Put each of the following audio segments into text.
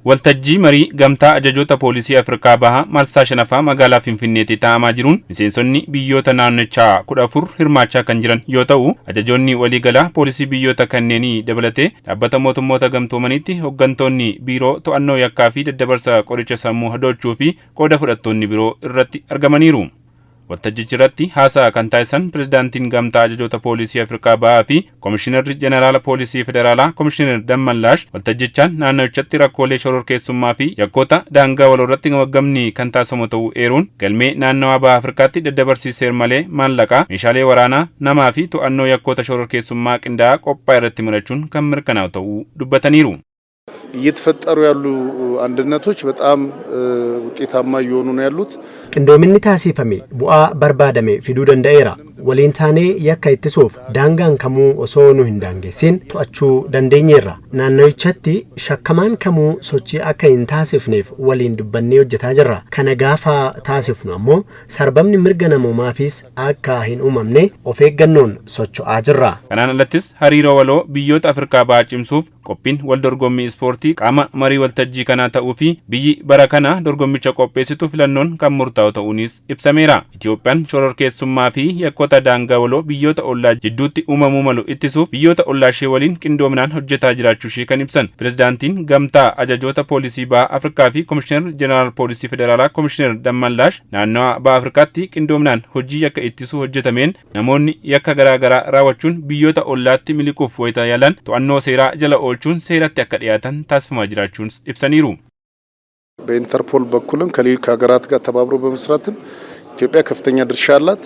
Waltajjii marii gamtaa ajajoota poolisii Afrikaa bahaa marsaa shanaffaa magaalaa Finfinneetti taa'amaa jiruun miseensonni biyyoota naannichaa 14 hirmaachaa kan jiran yoo ta'u, ajajoonni waliigalaa poolisii biyyoota kanneenii dabalatee dhaabbata mootummoota gamtoomaniitti hooggantoonni biiroo to'annoo yakkaa fi daddabarsa qoricha sammuu hadoochuu fi qooda fudhattoonni biroo irratti argamaniiru. Waltajjichi haasaa kan taasisan pirezidaantiin gamtaa ajajoota poolisii Afrikaa bahaa fi Komishinarri Jeneraala Poolisii Federaalaa Komishinar Dammallaash waltajjichaan naannochatti rakkoolee shororkeessummaa fi yakkoota daangaa walirratti gamaggamni kan taasifamu ta'uu eeruun galmee naannawaa bahaa Afrikaatti daddabarsiiseer malee maallaqaa, meeshaalee waraanaa, namaa fi to'annoo yakkoota shororkeessummaa qindaa'aa qophaa irratti murachuun kan mirkanaa'u ta'uu dubbataniiru. እየተፈጠሩ ያሉ አንድነቶች በጣም ውጤታማ እየሆኑ ነው ያሉት። ቅንዶምኒ ታሲፈሜ ቡአ በርባደሜ ፊዱ ደንደኤራ ወሊንታኔ ያካ ኢትሱፍ ዳንጋን ከሙ ኦሶኑ hindaangeessin to'achuu dandeenyeerra. Naannochatti shakkamaan kamuu sochii akka hin taasifneef waliin dubbannee hojjetaa jirra. Kana gaafa taasifnu ammoo sarbamni mirga namoomaafis akka hin uumamne of eeggannoon socho'aa jirra. Kanaan alattis hariiroo waloo biyyoota Afrikaa bahaa cimsuuf qophiin wal dorgommii ispoortii qaama marii waltajjii kanaa ta'uu fi biyyi bara kana dorgommicha qopheessitu filannoon kan murtaa'u ta'uunis ibsameera. Itoophiyaan shororkeessummaa fi yakkoota daangaa waloo biyyoota ollaa jidduutti uumamuu malu ittisuuf biyyoota ollaa ishee waliin qindoominaan hojjetaa jiraachuu ishee kan ibsan pirezidaantiin gamtaa ajajoota poolisii bahaa Afrikaa fi Komishinar Jeneraal Poolisii Federaalaa Komishinar Dammallaash naannawaa bahaa Afrikaatti qindoominaan hojii yakka ittisuu hojjetameen namoonni yakka garaagaraa raawwachuun biyyoota ollaatti miliquuf wayita yaalan to'annoo seeraa jala oolchuun seeratti akka dhiyaatan taasifamaa jiraachuun ibsaniiru. በኢንተርፖል በኩልም ከሀገራት ጋር ተባብሮ በመስራትም ኢትዮጵያ ከፍተኛ ድርሻ አላት።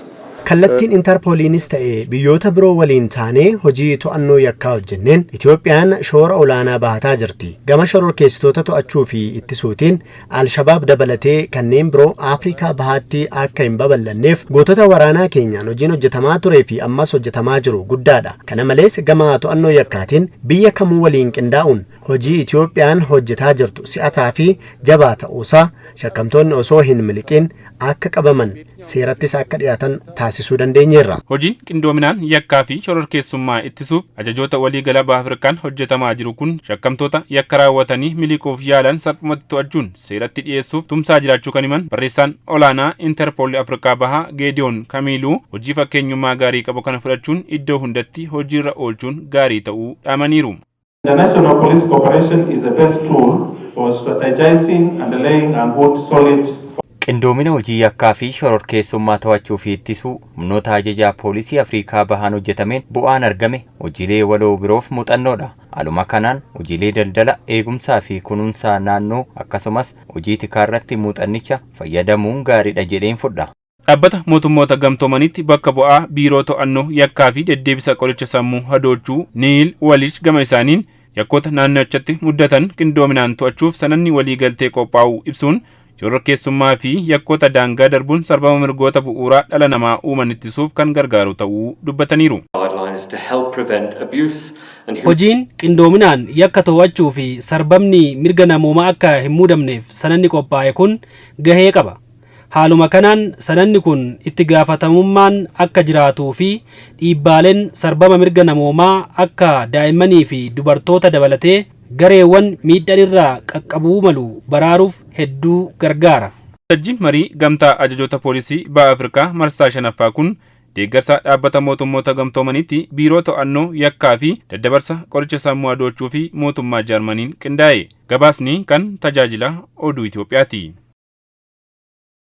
kallattiin interpoliinis ta'e biyyoota biroo waliin taanee hojii to'annoo yakkaa hojjenneen Itoophiyaan shoora olaanaa bahataa jirti. Gama shororkeessitoota to'achuu fi ittisuutiin Al-Shabaab dabalatee kanneen biroo Afrikaa bahaatti akka hin babal'anneef gootota waraanaa keenyaan hojiin hojjetamaa turee fi ammas hojjetamaa jiru guddaadha. Kana malees gama to'annoo yakkaatiin biyya kamuu waliin qindaa'uun hojii Itoophiyaan hojjetaa jirtu si'ataa fi jabaa ta'uusaa shakkamtoonni osoo hin miliqin akka qabaman seerattis akka dhiyaatan taasisuu dandeenyeerra. Hojiin qindoominaan yakkaa fi shororkeessummaa ittisuuf ajajoota waliigalaa bahaa Afrikaan hojjetamaa jiru kun shakkamtoota yakka raawwatanii miliquuf yaalan salphumatti to'achuun seeratti dhiyeessuuf tumsaa jiraachuu kan himan barreessaan olaanaa Interpol Afrikaa bahaa Geediyoon Kamiiluu hojii fakkeenyummaa gaarii qabu kana fudhachuun iddoo hundatti hojiirra oolchuun gaarii ta'uu dhaamaniiru. The National Police Cooperation is the best tool for strategizing and laying a good solid qindoomina hojii yakkaa fi shororkeessummaa to'achuu fi ittisuu humnoota ajajaa poolisii Afrikaa bahaan hojjetameen bu'aan argame hojiilee waloo biroof muuxannoodha. Aluma kanaan hojiilee daldala, eegumsaa fi kunuunsaa naannoo akkasumas hojii tikaa irratti muuxannicha fayyadamuun gaariidha jedheen fudha. Dhaabbata mootummoota gamtoomanitti bakka bu'aa biiroo to'annoo yakkaa fi deddeebisa qoricha sammuu hadoochuu Niil Walish gama isaaniin yakkoota naannochatti muddatan qindoominaan to'achuuf sananni waliigaltee qophaa'uu ibsuun shororkeessummaa fi yakkoota daangaa darbuun sarbama mirgoota bu'uuraa dhala namaa uuman ittisuuf kan gargaaru ta'uu dubbataniiru. Hojiin qindoominaan yakka to'achuu fi sarbamni mirga namoomaa akka hin muudamneef sananni qophaa'e kun gahee qaba. Haaluma kanaan sananni kun itti gaafatamummaan akka jiraatuu fi dhiibbaaleen sarbama mirga namoomaa akka daa'immanii fi dubartoota dabalatee gareewwan miidhaan irraa qaqqabuu malu baraaruuf hedduu gargaara. Waltajjiin marii gamtaa ajajoota poolisii bahaa Afrikaa marsaa shanaffaa kun deeggarsa dhaabbata mootummoota gamtoomaniitti biiroo to'annoo yakkaa fi daddabarsa qoricha sammuu hadoochuu fi mootummaa Jarmaniin qindaa'e. Gabaasni kan tajaajila oduu Itoophiyaati.